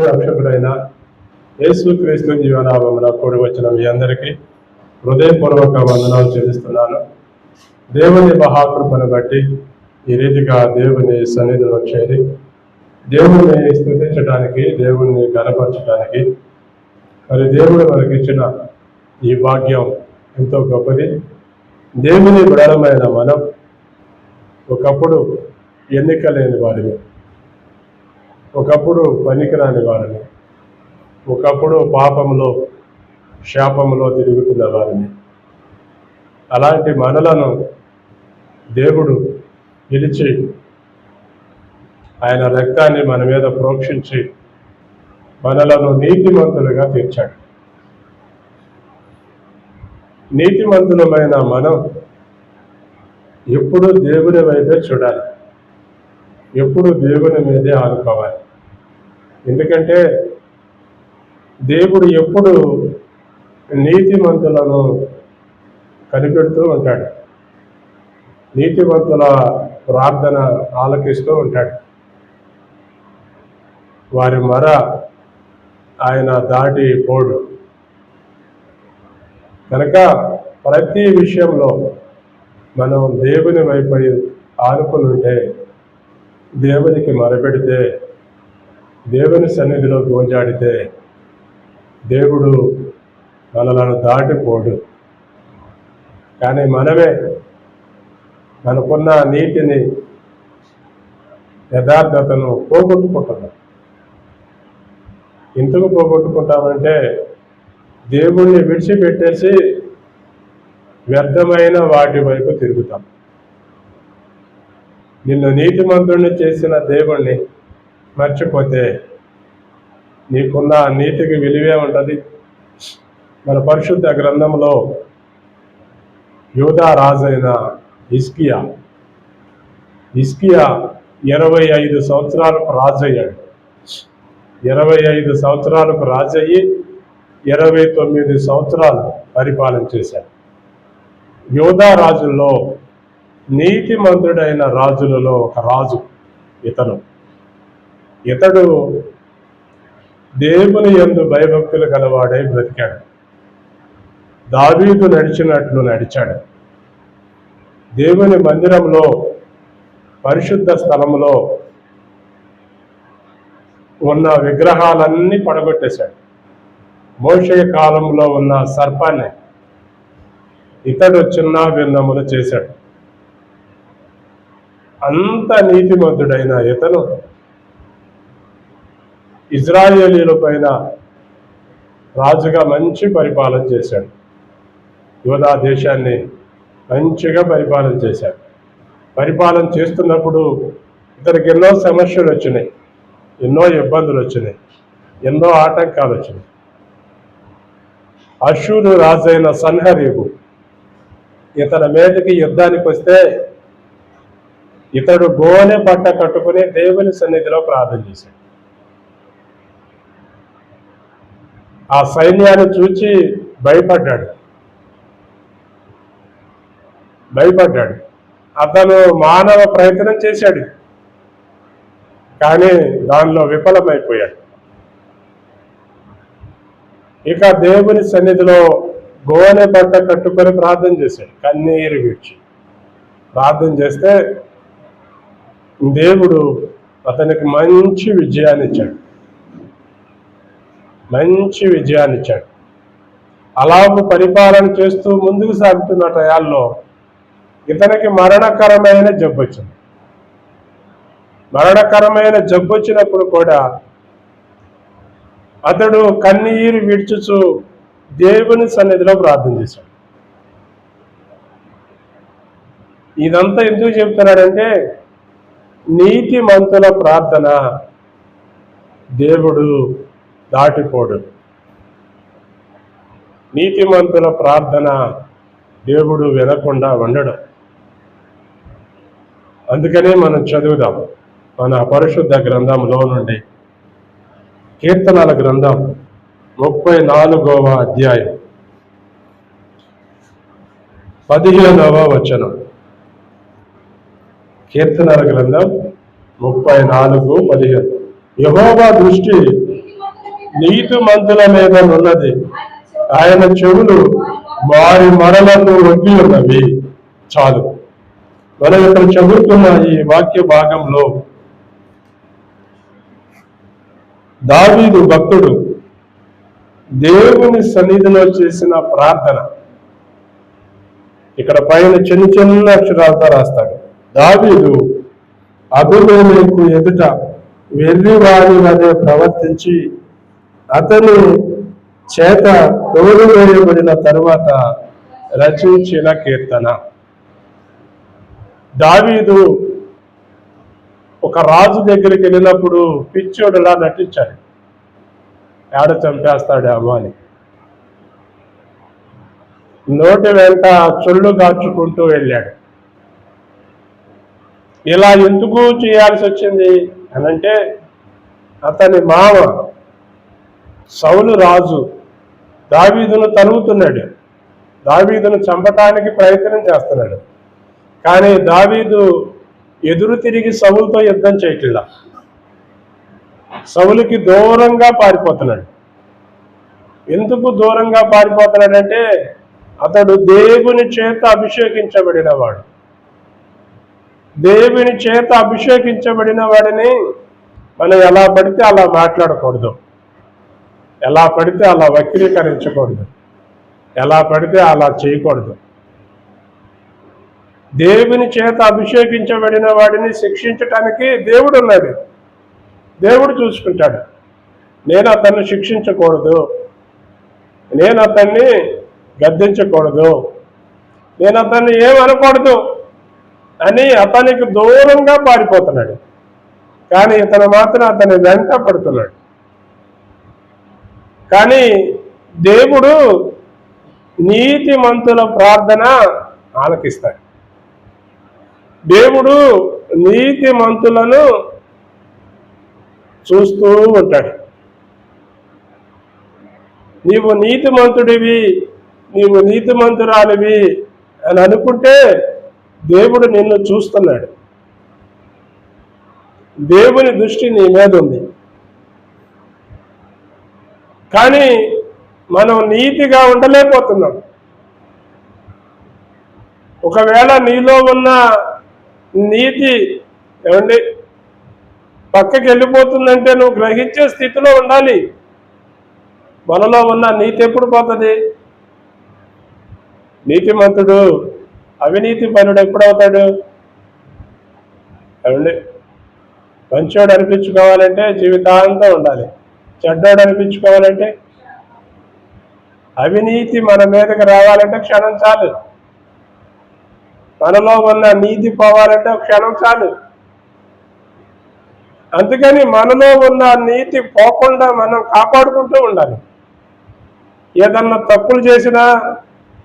రక్షకుడైన యేసుక్రీస్తు జీవనామమున కూడి వచ్చిన మీ అందరికీ హృదయపూర్వక వందనాలు చెల్లిస్తున్నాను. దేవుని మహాకృపను బట్టి ఈ రీతిగా దేవుని సన్నిధిలో చేరి దేవుణ్ణి స్తుతించడానికి, దేవుణ్ణి గణపరచడానికి మరి దేవుడు మనకి ఇచ్చిన ఈ భాగ్యం ఎంతో గొప్పది. దేవుని బిడలమైన మనం ఒకప్పుడు ఎన్నిక లేని వారిని, ఒకప్పుడు పనికిరాని వారిని, ఒకప్పుడు పాపంలో శాపంలో తిరుగుతున్న వారిని, అలాంటి మనలను దేవుడు పిలిచి ఆయన రక్తాన్ని మన మీద ప్రోక్షించి మనలను నీతిమంతులుగా తీర్చాడు. నీతిమంతులమైన మనం ఎప్పుడు దేవుని వైపే చూడాలి, ఎప్పుడు దేవుని మీదే ఆనుకోవాలి. ఎందుకంటే దేవుడు ఎప్పుడు నీతిమంతులను కనిపెడుతూ ఉంటాడు, నీతిమంతుల ప్రార్థన ఆలకిస్తూ ఉంటాడు. వారి మొర ఆయన దాటి పోడు. కనుక ప్రతి విషయంలో మనం దేవుని వైపు ఆనుకుని ఉంటే, దేవునికి మొరపెడితే, దేవుని సన్నిధిలో గోజాడితే దేవుడు మనలను దాటిపోడు. కానీ మనమే మనకున్న నీతిని, యథార్థతను పోగొట్టుకుంటున్నాం. ఎందుకు పోగొట్టుకుంటామంటే దేవుణ్ణి విడిచిపెట్టేసి వ్యర్థమైన వాటి వైపు తిరుగుతాం. నిన్ను నీతిమంతుడిని చేసిన దేవుణ్ణి మర్చిపోతే నీకున్న నీతికి విలువే ఉంటుంది. మన పరిశుద్ధ గ్రంథంలో యూదా రాజైన హిజ్కియా 25 సంవత్సరాలకు రాజయ్యాడు. 25 సంవత్సరాలకు రాజయ్యి 29 సంవత్సరాలు పరిపాలన చేశాడు. యూదా రాజుల్లో నీతిమంతుడైన రాజులలో ఒక రాజు ఇతడు దేవుని యందు భయభక్తులు గలవాడై బ్రతికాడు. దావీదు నడిచినట్లు నడిచాడు. దేవుని మందిరంలో, పరిశుద్ధ స్థలంలో ఉన్న విగ్రహాలన్నీ పడగొట్టేశాడు. మోషే కాలంలో ఉన్న సర్పాన్ని ఇతడు చిన్న భిన్నములు చేశాడు. అంత నీతిమంతుడైన ఇతను ఇజ్రాయేలీల పైన రాజుగా మంచి పరిపాలన చేశాడు. యూదా దేశాన్ని మంచిగా పరిపాలన చేశాడు. పరిపాలన చేస్తున్నప్పుడు ఇతనికి ఎన్నో సమస్యలు వచ్చినాయి, ఎన్నో ఇబ్బందులు వచ్చినాయి, ఎన్నో ఆటంకాలు వచ్చినాయి. అష్షూరు రాజైన సన్హరీబు ఇతని మీదకి యుద్ధానికి వస్తే ఇతడు గోనె పట్ట కట్టుకుని దేవుని సన్నిధిలో ప్రార్థన చేశాడు. ఆ సైన్యాన్ని చూచి భయపడ్డాడు. అతను మానవ ప్రయత్నం చేశాడు, కానీ దానిలో విఫలమైపోయాడు. ఇక దేవుని సన్నిధిలో గోనె బట్ట కట్టుకొని ప్రార్థన చేశాడు. కన్నీరు విడిచి ప్రార్థన చేస్తే దేవుడు అతనికి మంచి విజయాన్ని ఇచ్చాడు. అలాగూ పరిపాలన చేస్తూ ముందుకు సాగుతున్న టయాల్లో ఇతనికి మరణకరమైన జబ్బు వచ్చింది. మరణకరమైన జబ్బు వచ్చినప్పుడు కూడా అతడు కన్నీరు విడుచుచు దేవుని సన్నిధిలో ప్రార్థన చేశాడు. ఇదంతా ఎందుకు చెప్తున్నాడంటే, నీతిమంతుల ప్రార్థన దేవుడు దాటిపోడు. నీతిమంతుల ప్రార్థన దేవుడు వినకుండా ఉండడు. అందుకనే మనం చదువుదాం మన పరిశుద్ధ గ్రంథంలో నుండి కీర్తనల గ్రంథం 34వ అధ్యాయం 15వ వచనం. కీర్తనల గ్రంథం 34:15. యెహోవా దృష్టి నీతిమంతుల మీద ఉన్నది, ఆయన చెవులు వారి మరలకు ఒగ్గి ఉన్నవి. చాలు. మనం ఇక్కడ చదువుతున్న ఈ వాక్య భాగంలో దావీదు భక్తుడు దేవుని సన్నిధిలో చేసిన ప్రార్థన ఇక్కడ పైన చిన్న చిన్న అక్షరాలతో రాస్తాడు. దావీదు అబీమెలెకు ఎదుట వెర్రివాడి వలె ప్రవర్తించి అతని చేత తోలువేయబడిన తరువాత రచించిన కీర్తన. దావీదు ఒక రాజు దగ్గరికి వెళ్ళినప్పుడు పిచ్చోడులా నటించాడు. ఏడ చంపేస్తాడేమో అని నోటి వెంట చొల్లు గార్చుకుంటూ వెళ్ళాడు. ఇలా ఎందుకు చేయాల్సి వచ్చింది అనంటే అతని మామ సౌలు రాజు దావీదును తరుముతున్నాడు, దావీదును చంపటానికి ప్రయత్నం చేస్తున్నాడు. కానీ దావీదు ఎదురు తిరిగి సౌలుతో యుద్ధం చేయట్లా, సౌలుకి దూరంగా పారిపోతున్నాడు. ఎందుకు దూరంగా పారిపోతున్నాడంటే అతడు దేవుని చేత అభిషేకించబడిన వాడు. దేవుని చేత అభిషేకించబడిన వాడిని మనం ఎలా పడితే అలా మాట్లాడకూడదు, ఎలా పడితే అలా వక్రీకరించకూడదు, ఎలా పడితే అలా చేయకూడదు. దేవుని చేత అభిషేకించబడిన వాడిని శిక్షించటానికి దేవుడు ఉన్నాడు, దేవుడు చూసుకుంటాడు. నేను అతన్ని శిక్షించకూడదు, నేను అతన్ని గద్దించకూడదు, నేను అతన్ని ఏమనకూడదు అని అతనికి దూరంగా పారిపోతున్నాడు. కానీ ఇతను మాత్రం అతని వెంట పడుతున్నాడు. కానీ దేవుడు నీతిమంతుల ప్రార్థన ఆలకిస్తాడు. దేవుడు నీతిమంతులను చూస్తూ ఉంటాడు. నీవు నీతిమంతుడివి, నీవు నీతిమంతురాలివి అని అనుకుంటే దేవుడు నిన్ను చూస్తున్నాడు. దేవుని దృష్టి నీ మీద ఉంది. కానీ మనం నీతిగా ఉండలేకపోతున్నాం. ఒకవేళ నీలో ఉన్న నీతి ఏమండి పక్కకి వెళ్ళిపోతుందంటే నువ్వు గ్రహించే స్థితిలో ఉండాలి. మనలో ఉన్న నీతి ఎప్పుడు పోతుంది? నీతిమంతుడు అవినీతి పనుడు ఎప్పుడవుతాడు? ఏమండి మంచోడు అనిపించుకోవాలంటే జీవితాంతం ఉండాలి, చెడ్డోడు అనిపించుకోవాలంటే అవినీతి మన మీదకి రావాలంటే క్షణం చాలు, మనలో ఉన్న నీతి పోవాలంటే క్షణం చాలు. అందుకని మనలో ఉన్న నీతి పోకుండా మనం కాపాడుకుంటూ ఉండాలి. ఏదన్నా తప్పులు చేసినా,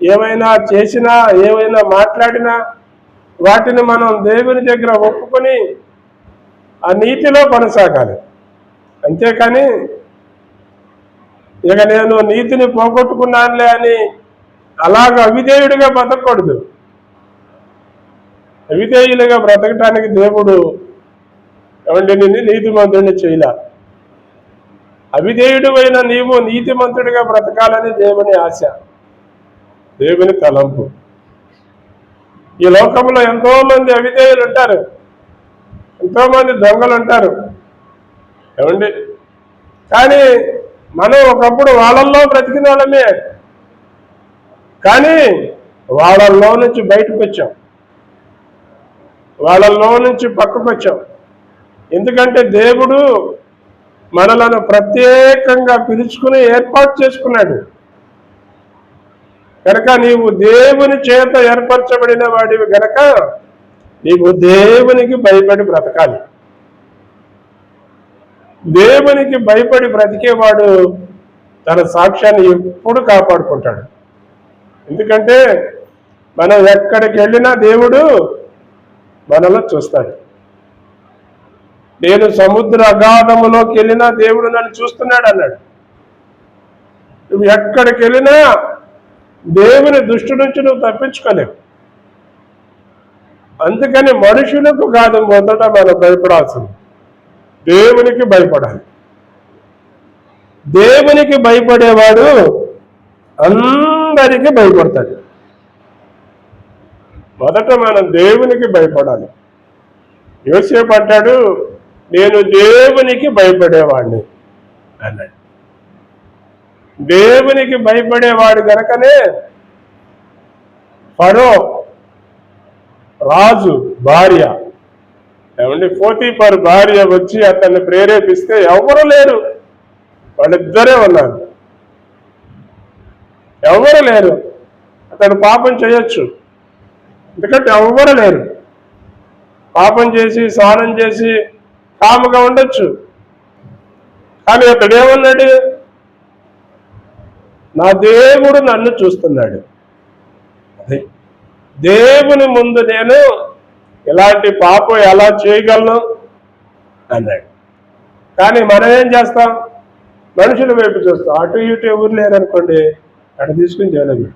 ఏమైనా చేసినా, ఏమైనా మాట్లాడినా వాటిని మనం దేవుని దగ్గర ఒప్పుకొని ఆ నీతిలో కొనసాగాలి. అంతేకాని ఇక నేను నీతిని పోగొట్టుకున్నానులే అని అలాగ అవిధేయుడిగా బ్రతకూడదు. అవిధేయులుగా బ్రతకటానికి దేవుడు ఏమంటే నిన్ను నీతిమంతుడిని చేయలే. అవిధేయుడు అయిన నీవు నీతిమంతుడిగా బ్రతకాలని దేవుని ఆశ, దేవుని తలంపు. ఈ లోకంలో ఎంతో మంది అవిధేయులు ఉంటారు, ఎంతో మంది దొంగలు ఉంటారు ఏమండి. కానీ మనం ఒకప్పుడు వాళ్ళల్లో బ్రతికిన వాళ్ళమే, కానీ వాళ్ళల్లో నుంచి బయటకు వచ్చాం, వాళ్ళల్లో నుంచి పక్కకు వచ్చాం. ఎందుకంటే దేవుడు మనలను ప్రత్యేకంగా పిలుచుకుని ఏర్పాటు చేసుకున్నాడు కనుక నీవు దేవుని చేత ఏర్పరచబడిన వాడివి గనక నీవు దేవునికి భయపడి బ్రతకాలి. దేవునికి భయపడి బ్రతికేవాడు తన సాక్ష్యాన్ని ఎప్పుడు కాపాడుకుంటాడు. ఎందుకంటే మనం ఎక్కడికి వెళ్ళినా దేవుడు మనలో చూస్తాడు. నేను సముద్ర అగాధములోకి వెళ్ళినా దేవుడు నన్ను చూస్తున్నాడు అన్నాడు. నువ్వు ఎక్కడికి వెళ్ళినా దేవుని దృష్టి నుంచి నువ్వు తప్పించుకోలేవు. అందుకని మనుషులకు కాదు మొదట మనం భయపడాల్సింది, దేవునికి భయపడాలి. దేవునికి భయపడేవాడు అందరికీ భయపడతాడు. మొదట మనం దేవునికి భయపడాలి. యోసేపు అంటాడు, నేను దేవునికి భయపడేవాడిని అన్నాడు. దేవునికి భయపడేవాడు గనకనే ఫరో రాజు భార్య పోతీఫరు భార్య వచ్చి అతన్ని ప్రేరేపిస్తే ఎవరు లేరు, వాళ్ళిద్దరే ఉన్నారు. ఎవరు లేరు, అతడు పాపం చేయొచ్చు, ఎందుకంటే ఎవరు లేరు. పాపం చేసి స్నానం చేసి కాముగా ఉండొచ్చు. కానీ అతడు ఏమన్నాడు, నా దేవుడు నన్ను చూస్తున్నాడు, అదే దేవుని ముందు నేను ఇలాంటి పాపం ఎలా చేయగలను అన్నాడు. కానీ మనం ఏం చేస్తాం, మనుషుల వైపు చూస్తాం. అటు ఇటు ఎవరు లేరనుకోండి, అటు తీసుకుని చేయలేదు.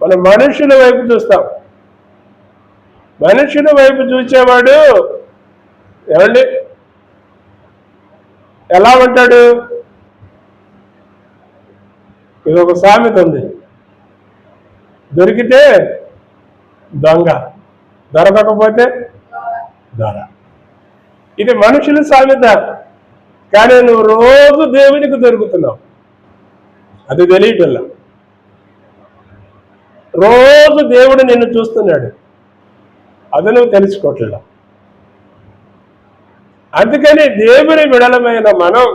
మనం మనుషుల వైపు చూస్తాం. మనుషుల వైపు చూసేవాడు ఏమండి ఎలా ఉంటాడు? ఇది ఒక సామెత ఉంది, దొరికితే దొంగ, దొరకకపోతే దొర. ఇది మనుషుల సామెత. కానీ నువ్వు రోజు దేవునికి దొరుకుతున్నావు, అది తెలియటల్లా. రోజు దేవుడు నిన్ను చూస్తున్నాడు, అది నువ్వు తెలుసుకోవట్లేదు. అందుకని దేవుని విడలమైన మనం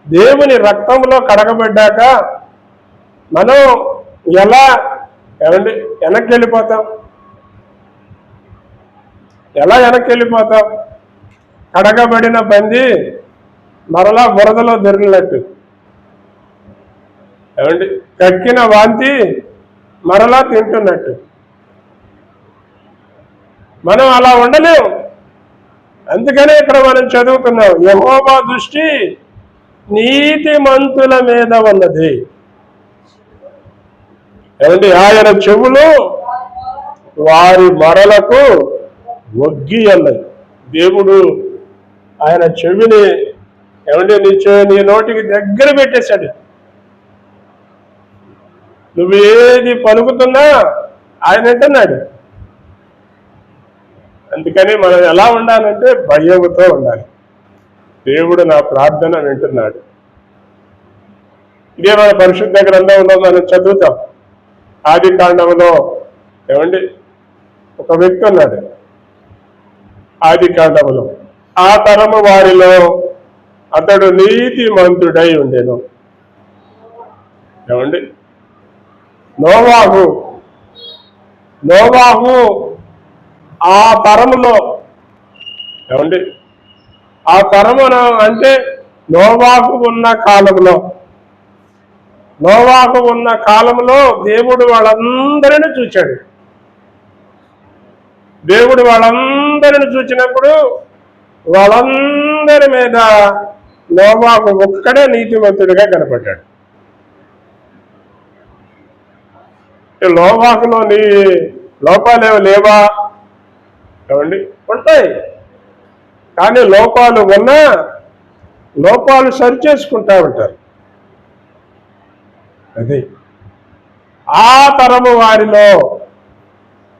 దేవుని రక్తంలో కడగబడ్డాక మనం ఎలా వెనక్కి వెళ్ళిపోతాం? ఎలా వెనక్కి వెళ్ళిపోతాం? కడగబడిన పంది మరలా బురదలో దొరికినట్టు, కక్కిన వాంతి మరలా తింటున్నట్టు. మనం అలా ఉండలేము. అందుకనే ఇక్కడ మనం చదువుతున్నాం, యెహోవా దృష్టి నీతిమంతుల మీద ఉన్నది. ఆయన చెవులు వారి మరలకు ఒగ్గి అన్నది. దేవుడు ఆయన చెవిని నీ నోటికి దగ్గర పెట్టేశాడు. నువ్వు ఏది పలుకుతున్నా ఆయన వింటున్నాడు. అందుకని మనం ఎలా ఉండాలంటే భయముతో ఉండాలి. దేవుడు నా ప్రార్థన వింటున్నాడు. ఇదే మన పరిశుద్ధ గ్రంథంలో మనం చదువుతాం. ఆది కాండంలో ఒక వ్యక్తి ఉన్నాడు. ఆది కాండంలో ఆ తరము వారిలో అతడు నీతిమంతుడై ఉండెను. నోవాహు ఆ తరములో ఆ తరమున అంటే నోవాహు ఉన్న కాలంలో దేవుడు వాళ్ళందరినీ చూచాడు. దేవుడు వాళ్ళందరిని చూచినప్పుడు వాళ్ళందరి మీద నోవాహు ఒక్కడే నీతిమంతుడిగా కనపడ్డాడు. నోవాహులో నీ లోపాలేమో లేవా? ఉంటాయి. కానీ లోపాలు ఉన్నా లోపాలు సరిచేసుకుంటా ఉంటారు. అది ఆ తరము వారిలో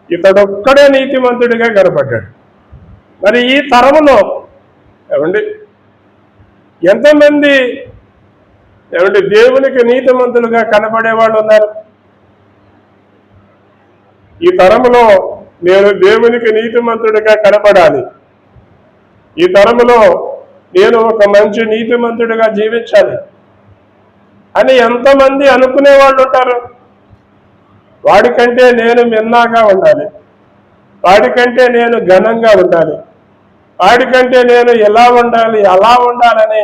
ఇతడొక్కడే నీతిమంతుడిగా కనపడ్డాడు. మరి ఈ తరములో ఎంతమంది దేవునికి నీతిమంతులుగా కనపడే వాళ్ళు ఉన్నారు? ఈ తరములో నేను దేవునికి నీతిమంతుడిగా కనపడాలి, ఈ తరములో నేను ఒక మంచి నీతిమంతుడిగా జీవించాలి అని ఎంతమంది అనుకునే వాళ్ళు ఉంటారు? వాడికంటే నేను మిన్నాగా ఉండాలి, వాడికంటే నేను ఘనంగా ఉండాలి, వాడికంటే నేను ఎలా ఉండాలి అలా ఉండాలని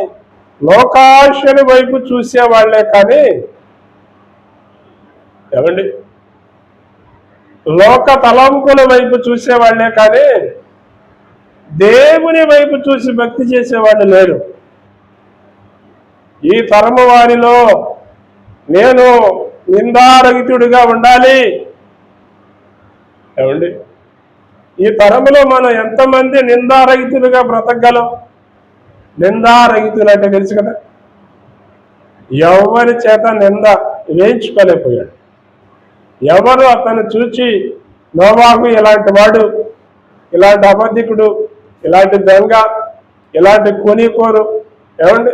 లోకాశని వైపు చూసేవాళ్లే. కానీ లోక తలంపుల వైపు చూసేవాళ్లే కానీ దేవుని వైపు చూసి భక్తి చేసేవాళ్ళు లేరు. ఈ తరము వారిలో నేను నిందారహితుడిగా ఉండాలి. ఈ తరములో మనం ఎంతమంది నిందారహితులుగా బ్రతకగలం? నిందారహితులు అంటే తెలుసు కదా, ఎవరి చేత నింద వేయించుకోలేకపోయాడు. ఎవరు అతను చూచి నోవాహు ఇలాంటి వాడు, ఇలాంటి అబద్ధికుడు, ఇలాంటి దొంగ, ఇలాంటి కొనికోరు, ఏమండి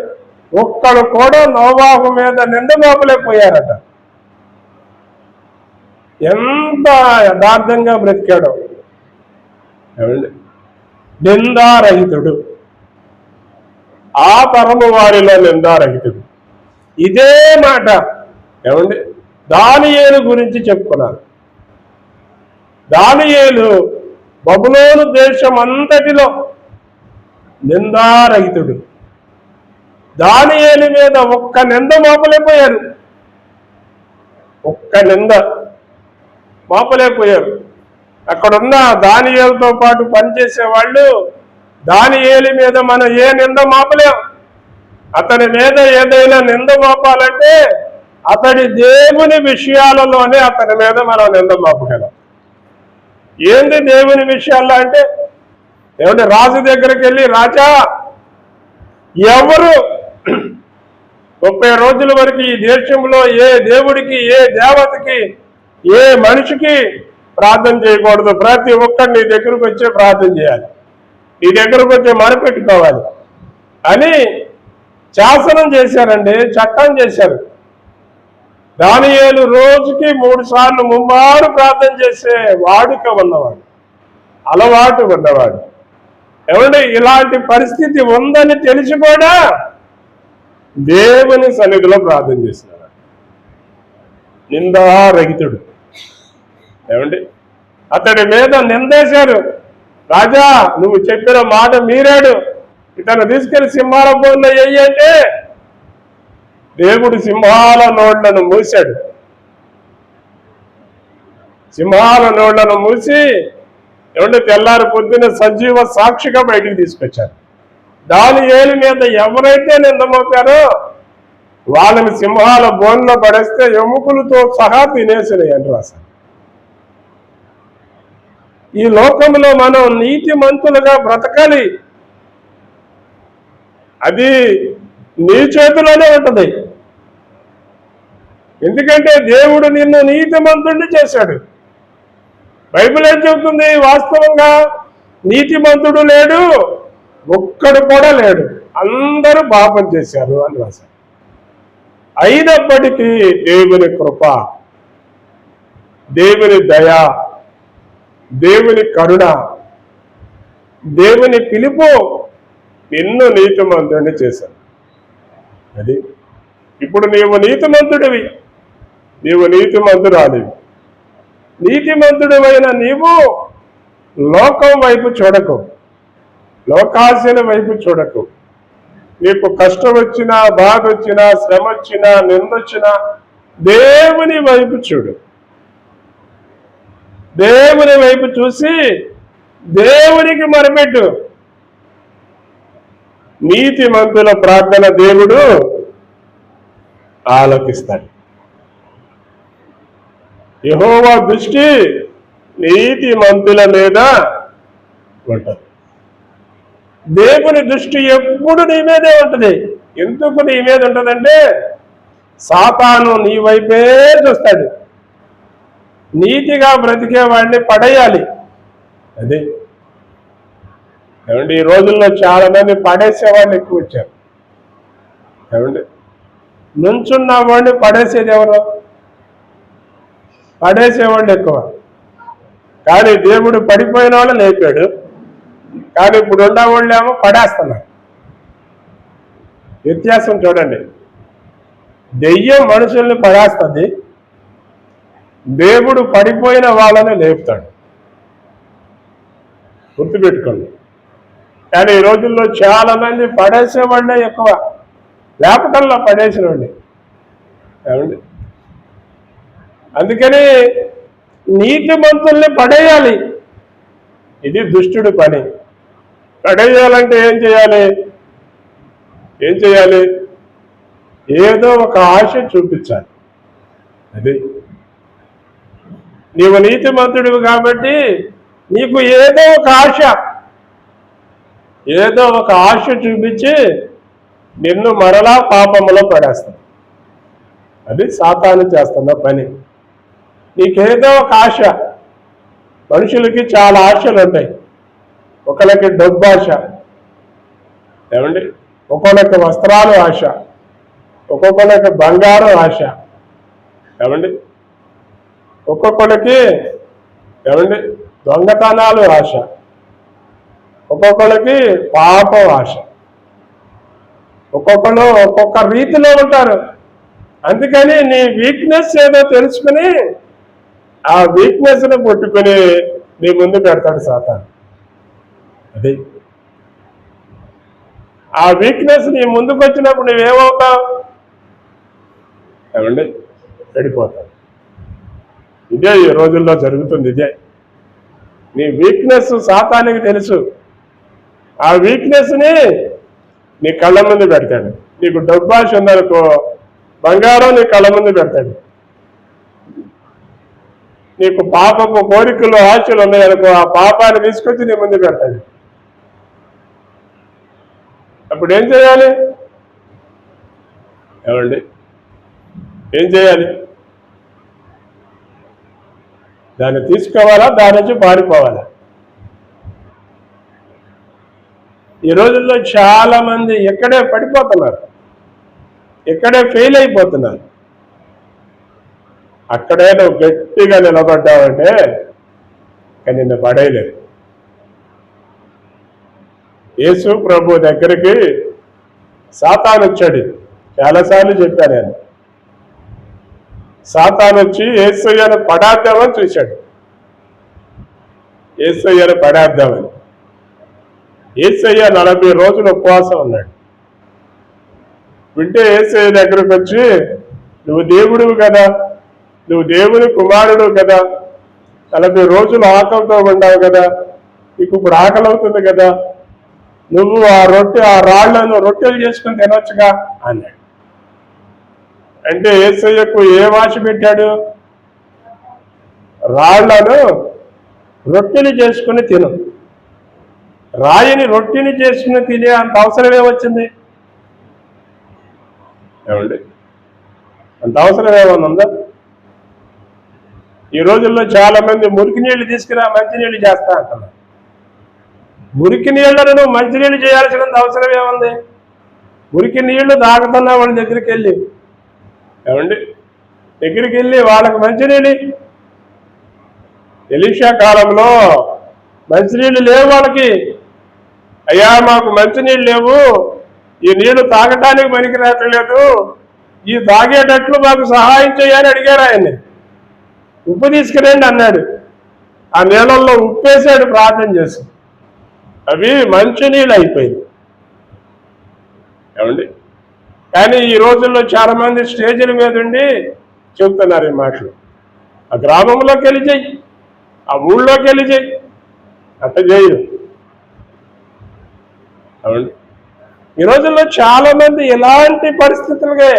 ఒక్కడు కూడా నోవాహు మీద నింద మోపలేకపోయారట. ఎంత యథార్థంగా బ్రతికాడో, ఏమండి నిందారహితుడు, ఆ తరము వారిలో నిందారహితుడు. ఇదే మాట ఏమండి దానియేలు గురించి చెప్పుకున్నారు. దానియేలు బబులోను దేశం అంతటిలో నిందారహితుడు. దానియేలు మీద ఒక్క నింద మోపలేకపోయారు, ఒక్క నింద మోపలేకపోయారు. అక్కడున్న దానియేలుతో పాటు పనిచేసే వాళ్ళు దానియేలు మీద మనం ఏ నింద మోపలేం. అతని మీద ఏదైనా నింద మోపాలంటే అతడి దేవుని విషయాలలోనే అతని మీద మనం నింద మోపగలం. ఏంది దేవుని విషయాల్లో అంటే, ఏమంటే రాజు దగ్గరికి వెళ్ళి, రాజా ఎవరు 30 రోజుల వరకు ఈ దేశంలో ఏ దేవుడికి, ఏ దేవతకి, ఏ మనిషికి ప్రార్థన చేయకూడదు, ప్రతి ఒక్కరు నీ దగ్గరకు వచ్చే ప్రార్థన చేయాలి, నీ దగ్గరకు వచ్చే మనపెట్టుకోవాలి అని శాసనం చేశారండి, చట్టం చేశారు. దానియేలు రోజుకి 3 సార్లు ముమ్మారు ప్రార్థన చేసే వాడుక ఉన్నవాడు, అలవాటు ఉన్నవాడు. ఏమంటే ఇలాంటి పరిస్థితి ఉందని తెలిసి కూడా దేవుని సన్నిధిలో ప్రార్థన చేసినాడు. నిందారహితుడు. ఏమండి అతడి మీద నిందేశారు. రాజా నువ్వు చెప్పిన మాట మీరాడు, ఇతను తీసుకెళ్లి సింహాల బోన్లో వెయ్యంటే దేవుడు సింహాల నోళ్లను మూశాడు. సింహాల నోళ్లను మూసి ఏమంటే తెల్లారి పొద్దున్న సజీవ సాక్షిగా బయటికి తీసుకొచ్చారు. దానియేలు మీద ఎవరైతే నింద మోపారో వాళ్ళని సింహాల బోన్లో పడేస్తే ఎముకలతో సహా తినేసినాయి అని రాశారు. ఈ లోకంలో మనం నీతిమంతులుగా బ్రతకాలి, అది నీ చేతిలోనే ఉంటుంది. ఎందుకంటే దేవుడు నిన్ను నీతిమంతుడిని చేశాడు. బైబిల్ ఏం చెబుతుంది? వాస్తవంగా నీతిమంతుడు లేడు, ఒక్కడు కూడా లేడు, అందరూ పాపం చేశారు అని రాశారు. అయినప్పటికీ దేవుని కృప, దేవుని దయ, దేవుని కరుణ, దేవుని పిలుపు నిన్ను నీతిమంతుడిని చేశాడు. అది ఇప్పుడు నీవు నీతిమంతుడివి, నీవు నీతిమంతురాలివి. నీతిమంతుడివైన నీవు లోకం వైపు చూడకు, లోకాశల వైపు చూడకు. నీకు కష్టం వచ్చినా, బాధ వచ్చినా, శ్రమ వచ్చినా, నిందొచ్చినా దేవుని వైపు చూడు. దేవుని వైపు చూసి దేవునికి మొరపెట్టు. నీతిమంతుల ప్రార్థన దేవుడు ఆలకిస్తాడు. యెహోవా దృష్టి నీతిమంతుల మీద ఉంటుంది. దేవుని దృష్టి ఎప్పుడు నీ మీదే ఉంటుంది. ఎందుకు నీ మీద ఉంటుందంటే సాతాను నీ వైపే చూస్తాడు. నీతిగా బ్రతికే వాడిని పడేయాలి. అదే ఏమండి ఈ రోజుల్లో చాలా మంది పడేసేవాళ్ళు ఎక్కువ వచ్చారు. ఏమండి నుంచున్న వాడిని పడేసేది ఎవరు? పడేసేవాళ్ళు ఎక్కువ. కానీ దేవుడు పడిపోయిన వాళ్ళు లేపాడు, కానీ ఇప్పుడు ఉన్నవాళ్ళు ఏమో పడేస్తున్నారు. వ్యత్యాసం చూడండి. దెయ్యం మనుషుల్ని పడేస్తుంది, దేవుడు పడిపోయిన వాళ్ళని లేపుతాడు. గుర్తుపెట్టుకోండి. కానీ ఈ రోజుల్లో చాలా మంది పడేసేవాళ్ళే ఎక్కువ, లేపటంలో పడేసిన వాళ్ళే. ఏమండి అందుకని నీతిమంతుల్ని పడేయాలి. ఇది దుష్టుడి పని. పడేయాలంటే ఏం చేయాలి? ఏం చేయాలి? ఏదో ఒక ఆశ చూపించాలి. అది నీవు నీతిమంతుడివి కాబట్టి నీకు ఏదో ఒక ఆశ చూపించి నిన్ను మరలా పాపములో పడేస్తాడు. అది సాతాను చేస్తున్న పని. నీకేదో ఒక ఆశ. మనుషులకి చాలా ఆశలు ఉంటాయి. ఒకళ్ళకి డబ్బు ఆశ, ఏమండి, ఒక్కొక్కరికి వస్త్రాలు ఆశ, ఒక్కొక్కరికి బంగారం ఆశ, ఏమండి, ఒక్కొక్కరికి ఏమండి దొంగతనాలు ఆశ, ఒక్కొక్కరికి పాపం ఆశ. ఒక్కొక్కరు ఒక్కొక్క రీతిలో ఉంటారు. అందుకని నీ వీక్నెస్ ఏదో తెలుసుకుని ఆ వీక్నెస్ని పట్టుకుని నీ ముందు పెడతాడు సాతాను. అది ఆ వీక్నెస్ నీ ముందుకు వచ్చినప్పుడు నువ్వేమవుతావు? ఏమండి, వెళ్ళిపోతావు. ఇదే ఈ రోజుల్లో జరుగుతుంది. ఇదే నీ వీక్నెస్ సాతానికి తెలుసు. ఆ వీక్నెస్ని నీ కళ్ళ ముందు పెడతాడు. నీకు డబ్బు ఆశ ఉందనుకో, బంగారం నీ కళ్ళ ముందు పెడతాడు. నీకు పాపపు కోరికలు ఆశలు ఉన్నాయనుకో, ఆ పాపాన్ని తీసుకొచ్చి నీ ముందు పెడతాడు. అప్పుడు ఏం చేయాలి? ఏమండి, ఏం చేయాలి? దాన్ని తీసుకోవాలా, దాని నుంచి పారిపోవాలా? ఈ రోజుల్లో చాలా మంది ఎక్కడే పడిపోతున్నారు, ఎక్కడే ఫెయిల్ అయిపోతున్నారు. అక్కడే నువ్వు గట్టిగా నిలబడ్డావంటే కానీ నిన్ను పడేయలేదు. యేసు ప్రభు దగ్గరికి సాతాను వచ్చాడు. చాలాసార్లు చెప్పాను నేను. సాతాను వచ్చి యేసయ్యను పడేద్దామని చూశాడు. యేసయ్యను పడేద్దామని. యేసయ్య 40 రోజులు ఉపవాసం ఉన్నాడు. వింటే యేసయ్య దగ్గరకు వచ్చి, నువ్వు దేవుడివి కదా, నువ్వు దేవుని కుమారుడు కదా, 40 రోజులు ఆకలితో ఉన్నావు కదా, నీకు ఇప్పుడు ఆకలి అవుతుంది కదా, నువ్వు ఆ రాళ్లను రొట్టెలు చేసుకుని తినొచ్చుగా అన్నాడు. అంటే యేసయ్యకు ఏ ఆశ పెట్టాడు? రాళ్లను రొట్టెలు చేసుకుని తిను. రాయిని రొట్టెని చేసుకుని తినే అంత అవసరం ఏమొచ్చింది? ఏమండి, అంత అవసరం ఏమన్నా ఉందా? ఈ రోజుల్లో చాలా మంది మురికి నీళ్లు తీసుకురా మంచినీళ్ళు చేస్తా అంటున్నారు. మురికి నీళ్లను నువ్వు మంచినీళ్ళు చేయాల్సినంత అవసరం ఏముంది? మురికి నీళ్లు తాగుతున్నా వాళ్ళ దగ్గరికి వెళ్ళి, ఏమండి, దగ్గరికి వెళ్ళి వాళ్ళకి మంచినీళ్ళు. ఎలీషా కాలంలో మంచినీళ్ళు లేవు వాళ్ళకి. అయ్యా, మాకు మంచినీళ్ళు లేవు, ఈ నీళ్లు తాగటానికి పనికి రావట్లేదు, ఈ తాగేటట్లు మాకు సహాయం చేయాలని అడిగారు ఆయన్ని. ఉప్పు తీసుకురండి అన్నాడు. ఆ నీళ్ళల్లో ఉప్పేసాడు ప్రార్థన చేసి. అవి మంచినీళ్ళు అయిపోయింది. ఏమండి, కానీ ఈ రోజుల్లో చాలా మంది స్టేజీల మీద ఉండి చెబుతున్నారు ఈ మాటలు. ఆ గ్రామంలోకి వెళ్ళి చెయ్యి, ఆ ఊళ్ళోకి వెళ్ళి చెయ్యి, అట్ట చేయరు. అవునండి, ఈ రోజుల్లో చాలా మంది ఎలాంటి పరిస్థితులకే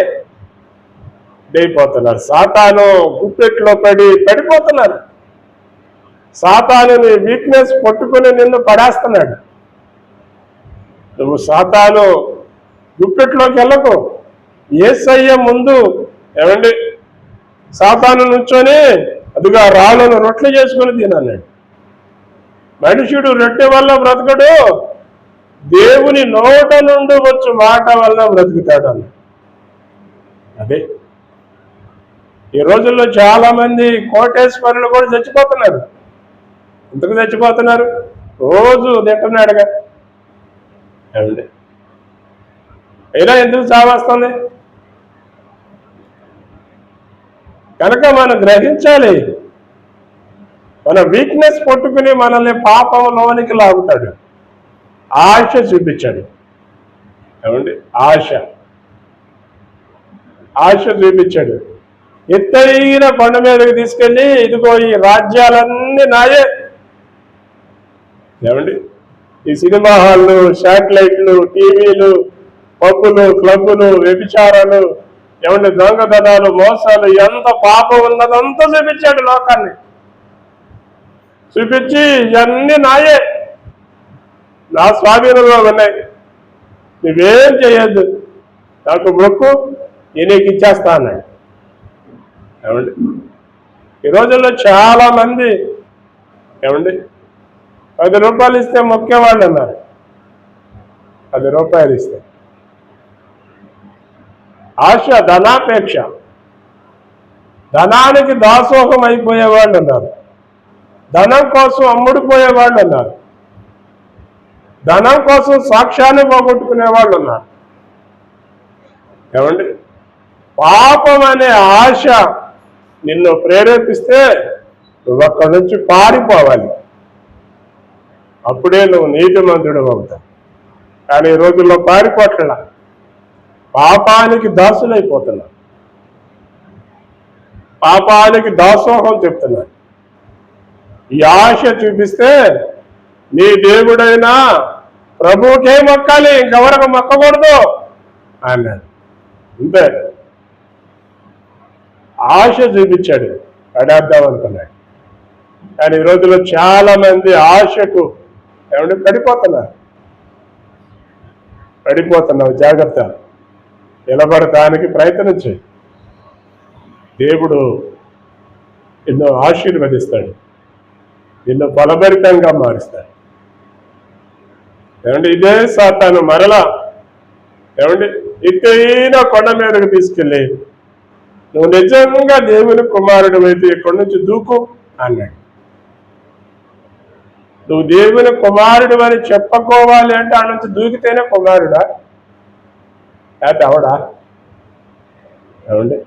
అయిపోతున్నారు. సాతాను గుప్పెట్లో పడిపోతున్నారు. సాతానుని వీక్నెస్ పట్టుకుని నిన్ను పడేస్తున్నాడు. నువ్వు సాతాను గుప్పెట్లోకి వెళ్ళకు. యేసయ్య ముందు, ఏమండి, సాతాను నుంచొని అదిగా రాళ్ళను రొట్టెలు చేసుకుని తినన్నాడు. మనుషుడు రొట్టె వల్ల బ్రతకడు, దేవుని నోట నుండి వచ్చు మాట వల్ల బ్రతుకుతాడు అన్న. అదే ఈ రోజుల్లో చాలా మంది కోటేశ్వరులు కూడా చచ్చిపోతున్నారు. ఎందుకు చచ్చిపోతున్నారు? రోజు తింటున్నాడుగా. ఏమండి, అయినా ఎందుకు చావస్తుంది? కనుక మనం గ్రహించాలి. మన వీక్నెస్ పట్టుకుని మనల్ని పాపంలోనికి లాగుతాడు. ఆశ చూపించాడు. ఏమండి, ఆశ చూపించాడు. ఎత్తైన కొండ మీదకి తీసుకెళ్ళి, ఇదిగో ఈ రాజ్యాలన్నీ నాయే. ఏమండి, ఈ సినిమా హాళ్ళు, శాటిలైట్లు, టీవీలు, పబ్బులు, క్లబ్బులు, వ్యభిచారాలు, ఏమండి, దొంగతనాలు, మోసాలు, ఎంత పాపం ఉన్నదంతా చూపించాడు లోకాన్ని. చూపించి ఇవన్నీ నాయే, నా స్వాధీనంలో ఉన్నాయి, నువ్వేం చేయొద్దు, నాకు మొక్కు, నేను నీకు ఇచ్చేస్తా అన్నాడు. ఏమండి ఈ రోజుల్లో చాలా మంది ఏమండి 10 రూపాయలు ఇస్తే మొక్కేవాళ్ళు అన్నారు. 10 రూపాయలు ఇస్తే ఆశ, ధనాపేక్ష, ధనానికి దాసోహం అయిపోయేవాళ్ళు అన్నారు. ధనం కోసం అమ్ముడుపోయేవాళ్ళు అన్నారు. ధనం కోసం సాక్ష్యాన్ని పోగొట్టుకునే వాళ్ళు ఉన్నారు. ఏమండి పాపం అనే ఆశ నిన్ను ప్రేరేపిస్తే నువ్వు అక్కడి నుంచి పారిపోవాలి. అప్పుడే నువ్వు నీతిమంతుడు అవుతావు. కానీ ఈ రోజుల్లో పారిపోట్లా, పాపానికి దాసులైపోతున్నా, పాపానికి దాసోహం చెప్తున్నా. ఈ ఆశ చూపిస్తే నీ దేవుడైనా ప్రభువుకే మొక్కాలి, ఇంకెవరకు మొక్కకూడదు అన్నాడు. అంతే, ఆశ చూపించాడు, పడేద్దాం అనుకున్నాడు. కానీ ఈ రోజుల్లో చాలా మంది ఆశకు ఏమంటే పడిపోతున్నావు. జాగ్రత్త, నిలబడటానికి ప్రయత్నం చేయి. దేవుడు నిన్ను ఆశీర్వదిస్తాడు, నిన్ను ఫలభరితంగా మారుస్తాడు. ఏమంటే ఇదే సాతాను మరలా ఏమంటే ఎత్తైన కొండ మీదకు తీసుకెళ్ళి నువ్వు నిజంగా దేవుని కుమారుడు అయితే ఇక్కడి నుంచి దూకు అన్నాడు. నువ్వు దేవుని కుమారుడు అని చెప్పుకోవాలి అంటే ఆ నుంచి దూకితేనే కుమారుడా, లేకపోతే అవడా? ఏమండి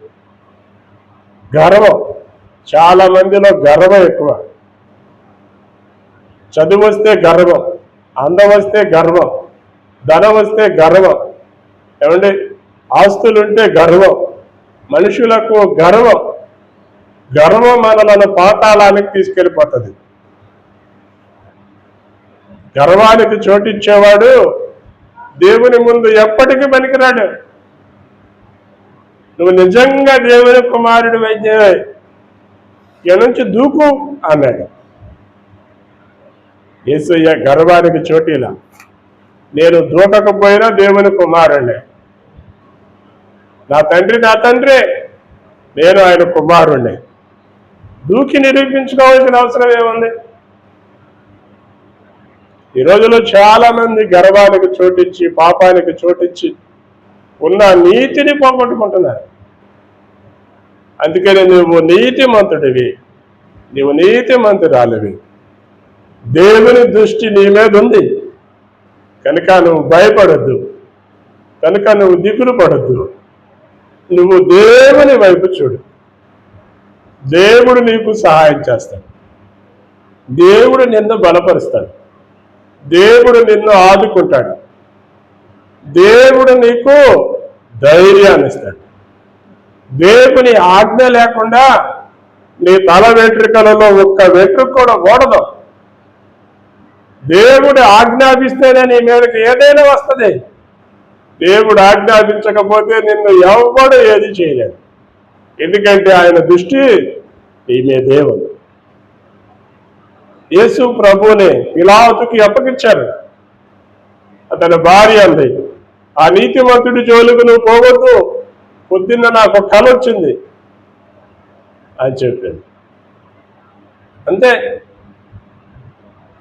గర్వం, చాలా మందిలో గర్వం ఎక్కువ. చదువు వస్తే గర్వం, అందం వస్తే గర్వం, ధనం వస్తే గర్వం, ఏమండి ఆస్తులుంటే గర్వం, మనుషులకు గర్వం. గర్వం మనలను పాతాళానికి తీసుకెళ్ళిపోతుంది. గర్వానికి చోటిచ్చేవాడు దేవుని ముందు ఎప్పటికీ పనికిరాడు. నువ్వు నిజంగా దేవుని కుమారుడు అయితే ఇక నుంచి దూకు అన్నాడు. యేసయ్య గర్వానికి చోటీలా, నేను దూకకపోయినా దేవుని కుమారుణ్ణే, నా తండ్రి నేను ఆయన కుమారుణ్ణి. దూకి నిరూపించుకోవాల్సిన అవసరం ఏముంది? ఈ రోజులో చాలా మంది గర్వానికి చోటిచ్చి, పాపానికి చోటిచ్చి ఉన్న నీతిని పోగొట్టుకుంటున్నారు. అందుకని నువ్వు నీతిమంతుడివి, నువ్వు నీతిమంతురాలివి. దేవుని దృష్టి నీ మీద ఉంది కనుక నువ్వు భయపడద్దు, కనుక నువ్వు దిగులు పడద్దు. నువ్వు దేవుని వైపు చూడు, దేవుడు నీకు సహాయం చేస్తాడు, దేవుడు నిన్ను బలపరుస్తాడు, దేవుడు నిన్ను ఆదుకుంటాడు, దేవుడు నీకు ధైర్యాన్ని ఇస్తాడు. దేవుని ఆజ్ఞ లేకుండా నీ తల వెంట్రుకలలో ఒక్క వెంట్రుక కూడా ఓడదు. దేవుడు ఆజ్ఞాపిస్తేనే నీ మీదకి ఏదైనా వస్తుంది. దేవుడు ఆజ్ఞాపించకపోతే నిన్ను ఎవడు ఏది చేయలేడు. ఎందుకంటే ఆయన దృష్టి నీ మీదే ఉంది. యేసు ప్రభువుని పిలాతుకి అప్పగించారు. అతని భార్య అంది, ఆ నీతిమంతుడి జోలికి నువ్వు పోవద్దు, పొద్దున్న నాకు కల వచ్చింది అని చెప్పింది. అంతే.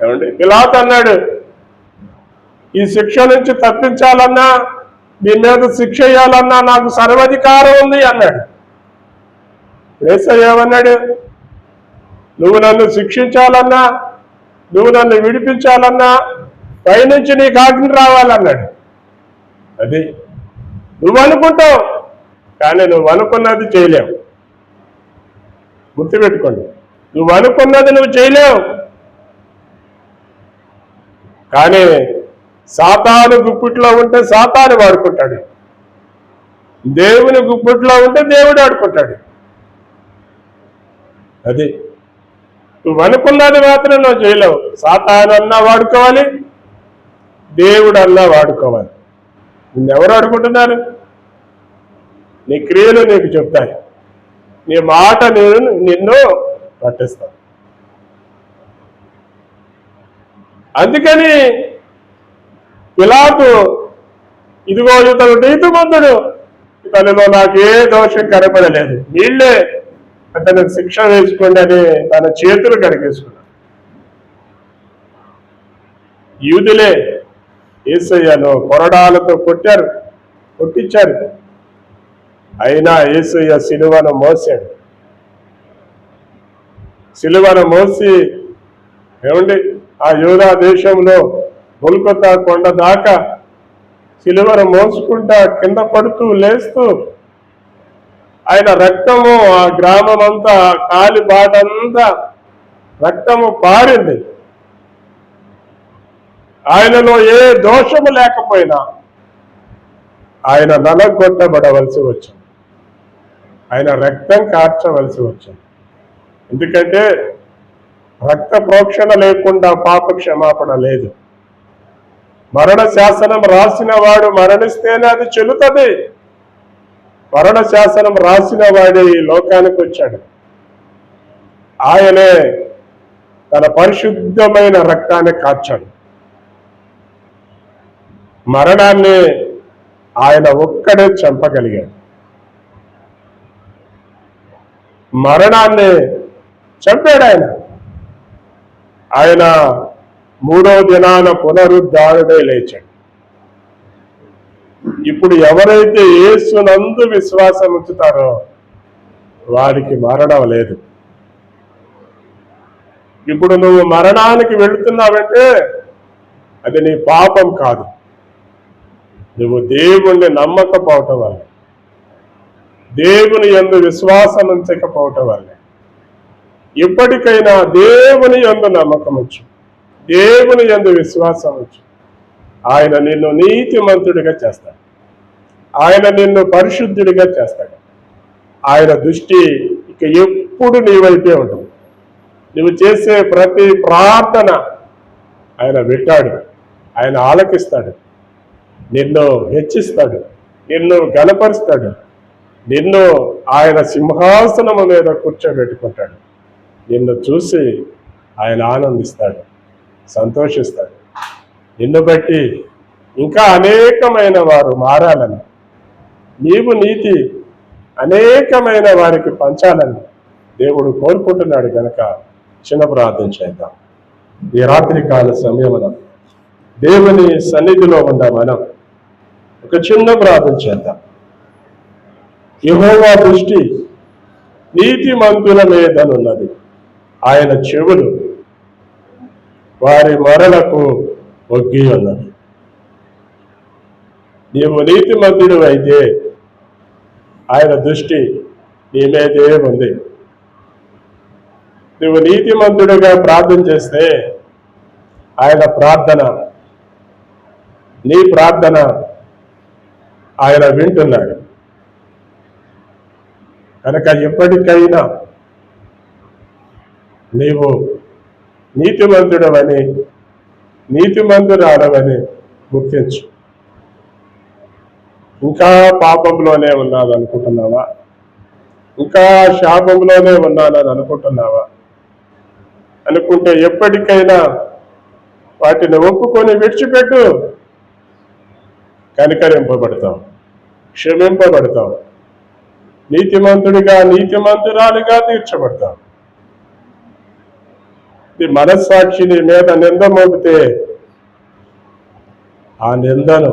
ఏమండి పిలాతు అన్నాడు, ఈ శిక్ష నుంచి తప్పించాలన్నా, నీ మీద శిక్ష వేయాలన్నా నాకు సర్వాధికారం ఉంది అన్నాడు. యేసయ్య ఏమన్నాడు? నువ్వు నన్ను శిక్షించాలన్నా, నువ్వు నన్ను విడిపించాలన్నా పైనుంచి నీకు ఆజ్ఞ రావాలన్నాడు. అది నువ్వు అనుకుంటావు, కానీ నువ్వు అనుకున్నది చేయలేవు. గుర్తుపెట్టుకోండి, నువ్వు అనుకున్నది నువ్వు చేయలేవు. కానీ సాతాను గుప్పిట్లో ఉంటే సాతాను వాడుకుంటాడు, దేవుని గుప్పిట్లో ఉంటే దేవుడు ఆడుకుంటాడు. అది నువ్వు అనుకున్నది మాత్రం నువ్వు చేయలేవు. సాతాను అన్నా వాడుకోవాలి, దేవుడు అన్నా వాడుకోవాలి. నిన్నెవరు ఆడుకుంటున్నారు? నీ క్రియలు నీకు చెప్తాయి, నీ మాట నిన్ను పట్టిస్తాను. అందుకని పిలాతు, ఇదిగో ఇతను నీతిమంతుడు, ఇతనిలో నాకు ఏ దోషం కనపడలేదు, వీళ్ళే అతనికి శిక్ష వేసుకోండి అని తన చేతులు కడిగేసుకున్నాడు. యూదులే యేసయ్యను కొరడాలతో కొట్టించారు. అయినా యేసయ్య సిలువను మోసాడు. సిలువను మోసి ఏమండి ఆ యూదా దేశంలో గొల్గొతా కొండ దాకా సిలువను మోసుకుంటా కింద పడుతూ లేస్తూ ఆయన రక్తము ఆ గ్రామం అంతా కాలి బాటంతా రక్తము పారింది. ఆయనలో ఏ దోషము లేకపోయినా ఆయన నలగొట్టబడవలసి వచ్చింది. ఆయన రక్తం కార్చవలసి వచ్చింది. ఎందుకంటే రక్త ప్రోక్షణ లేకుండా పాప క్షమాపణ లేదు. మరణ శాసనం రాసిన వాడు మరణిస్తేనే అది చెల్లుతుంది. మరణ శాసనం రాసిన వాడే ఈ లోకానికి వచ్చాడు. ఆయనే తన పరిశుద్ధమైన రక్తాన్ని కార్చాడు. మరణాన్ని ఆయన ఒక్కడే చంపగలిగాడు. మరణాన్ని చంపాడు ఆయన 3వ దినాన పునరుద్ధారుడై లేచాడు. ఇప్పుడు ఎవరైతే యేసునందు విశ్వాసం ఉంచుతారో వారికి మరణం లేదు. ఇప్పుడు నువ్వు మరణానికి వెళుతున్నావంటే అది నీ పాపం కాదు, నువ్వు దేవుణ్ణి నమ్మకపోవటం వల్ల, దేవుని యందు విశ్వాసం ఉంచకపోవటం వల్ల. ఇప్పటికైనా దేవుని యందు నమ్మకం ఉంచు, దేవుని యందు విశ్వాసం ఉంచు. ఆయన నిన్ను నీతిమంతుడిగా చేస్తాడు. ఆయన నిన్ను పరిశుద్ధుడిగా చేస్తాడు. ఆయన దృష్టి ఇక ఎప్పుడు నీ వైపే ఉంటుంది. నువ్వు చేసే ప్రతి ప్రార్థన ఆయన వింటాడు, ఆయన ఆలకిస్తాడు, నిన్ను హెచ్చిస్తాడు, నిన్ను గణపరుస్తాడు, నిన్ను ఆయన సింహాసనము మీద కూర్చోబెట్టుకుంటాడు. నిన్ను చూసి ఆయన ఆనందిస్తాడు, సంతోషిస్తాడు. నిన్ను బట్టి ఇంకా అనేకమైన వారు మారాలని, నీవు నీతి అనేకమైన వారికి పంచాలని దేవుడు కోరుకుంటున్నాడు. కనుక చిన్న ప్రార్థన చేద్దాం. ఈ రాత్రికాల సమయమున దేవుని సన్నిధిలో ఉన్న మనం ఒక చిన్న ప్రార్థన చేద్దాం. యెహోవా దృష్టి నీతిమంతుల మీదనున్నది, ఆయన చెవులు వారి మొరలకు ఒగ్గి ఉన్నది. నీవు నీతిమంతుడు అయితే ఆయన దృష్టి నీ మీదే ఉంది. నువ్వు నీతిమంతుడిగా ప్రార్థన చేస్తే ఆయన ప్రార్థన, నీ ప్రార్థన ఆయన వింటున్నాడు. కనుక ఎప్పటికైనా నీవు నీతిమంతుడవని, నీతిమంతురాలవని గుర్తించు. ఇంకా పాపంలోనే ఉన్నాననుకుంటున్నావా? ఇంకా శాపంలోనే ఉన్నానని అనుకుంటున్నావా? అనుకుంటే ఎప్పటికైనా వాటిని ఒప్పుకొని విడిచిపెట్టు. కనికరింపబడతావు, క్షమింపబడతావు, నీతిమంతుడిగా నీతిమంతురాలిగా తీర్చబడతావు. నీ మనస్సాక్షి నీ మీద నింద మోపితే ఆ నిందను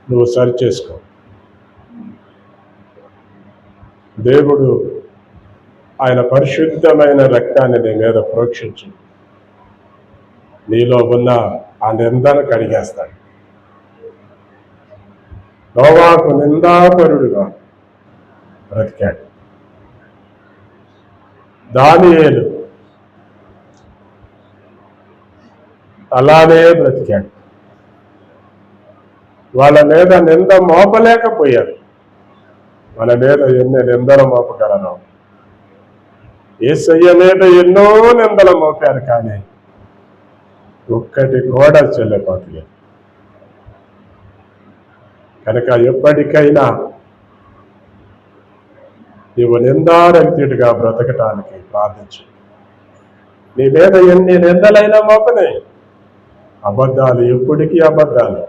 నువ్వు సరిచేసుకో. దేవుడు ఆయన పరిశుద్ధమైన రక్తాన్ని నీ మీద ప్రోక్షించు, నీలో ఉన్న ఆ నిందను కడిగేస్తాడు. నోవాహు నిందాపరుడుగా బ్రతికాడు. దానియేలు అలానే బ్రతికాడు. వాళ్ళ మీద నింద మోపలేకపోయారు. మన మీద ఎన్ని నిందలు మోపగలరు? యేసయ్య మీద ఎన్నో నిందలు మోపారు, కానీ ఒక్కటి కూడా చెల్లకపోలేదు. కనుక ఎప్పటికైనా నీవు నిందారహితుడిగా బ్రతకటానికి ప్రార్థించు. నీ మీద ఎన్ని నిందలైనా మోపనే, అబద్ధాలు ఎప్పటికీ అబద్ధాలు,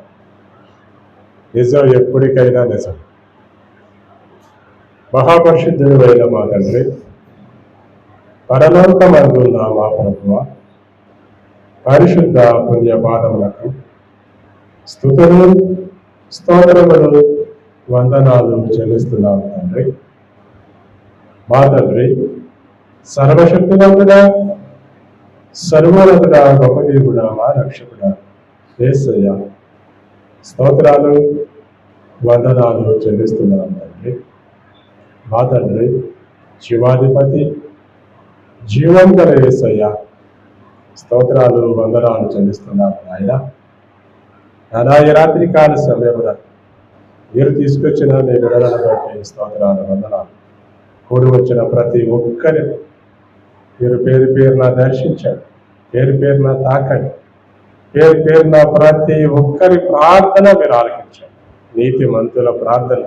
నిజం ఎప్పటికైనా నిజం. మహాపరిశుద్ధుడు అయిన మా తండ్రి, పరలోకమందున్న మా ప్రభువ, పరిశుద్ధ పుణ్యపాదములకు స్తుతులు స్తోత్రములు వందనాలు చెల్లిస్తున్నాము తండ్రి. మా తండ్రి, సర్వశక్తివంతుడా, సర్వోన్నతుడా, గొప్ప దేవుడా, మా రక్షకుడా యేసయ్య, స్తోత్రాలు వందనాలు చెల్లిస్తున్నాము తండ్రి. మా తండ్రి, శివాధిపతి, జీవం గల యేసయ్య, స్తోత్రాలు వందనాలు చెల్లిస్తున్నాము ఆయన. ఈ రాత్రి కాల సమయంలో మీరు తీసుకొచ్చిన మీ విడలను బట్టి స్తోత్రాలు వందనాలు. కూడి వచ్చిన ప్రతి ఒక్కరిని మీరు పేరు పేరున దర్శించండి, పేరు పేరున తాకండి, పేరు పేరున ప్రతి ఒక్కరి ప్రార్థన మీరు ఆలకించండి. నీతి మంతుల ప్రార్థన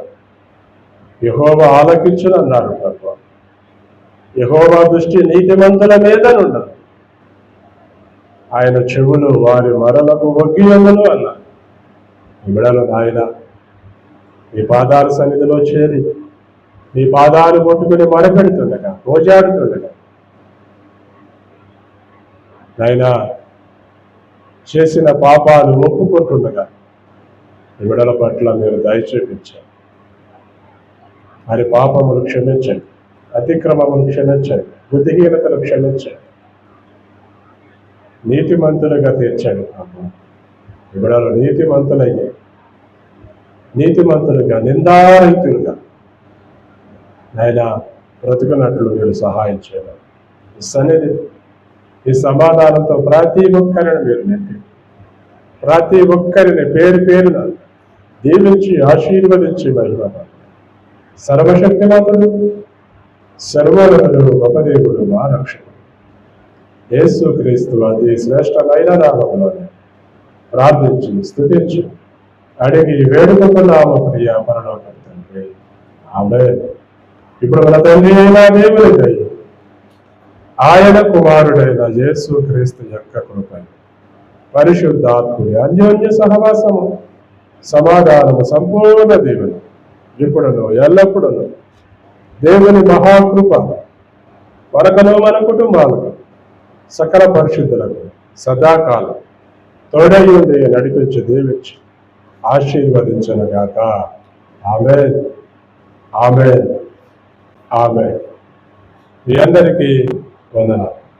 యెహోవా ఆలకించును అన్నాడు ప్రభు. యెహోవా దృష్టి నీతిమంతుల మీద ఉండదు, ఆయన చెవులు వారి మరలకు ఒగ్గియందును అన్నారు. విడలు ఆయన మీ పాదాల సన్నిధిలో చేరి మీ పాదాలు పట్టుకుని మరపెడుతుండగా, పోజాడుతుండగా ఆయన చేసిన పాపాలు ఒప్పుకుంటుండగా విడల పట్ల మీరు దయ చూపించారు. వారి పాపములు క్షమించండి, అతిక్రమములు క్షమించండి, బుద్ధిహీనతలు క్షమించండి, నీతిమంతులుగా తీర్చండి. విడలు నీతిమంతులయ్యాయి, నీతిమంతులుగా నిందారహితులుగా ఆయన బ్రతుకున్నట్లు మీరు సహాయం చేయాలి. ఈ సన్నిధి, ఈ సమాధానంతో ప్రతి ఒక్కరిని మీరు నింపి ప్రతి ఒక్కరిని పేరు పేరున దీవించి ఆశీర్వదించి మహిమ. సర్వశక్తిమంతుడు, సర్వోన్నతుడు, గొప్ప దేవుడు, మా రక్షకుడు యేసు క్రీస్తు అతి శ్రేష్టమైన నామములో ప్రార్థించి స్తుతించి అడిగి వేడుకుంటున్నాము ప్రియ పరలోక తండ్రి. ఆమేన్. ఇప్పుడు మన తండ్రి అయిన దేవుని దయ, ఆయన కుమారుడైన యేసు క్రీస్తు యొక్క కృప, పరిశుద్ధాత్ముడి అన్యోన్య సహవాసము, సమాధానము, సంపూర్ణ దేవుని ఇప్పుడును ఎల్లప్పుడూ దేవుని మహాకృప మనకును మన కుటుంబాలకు సకల పరిశుద్ధులకు సదాకాలం తోడయుండి నడిపించి దీవించి ఆశీర్వదించనుగాక. ఆమేన్, ఆమేన్, ఆమేన్. మీ అందరికీ వందనాలు.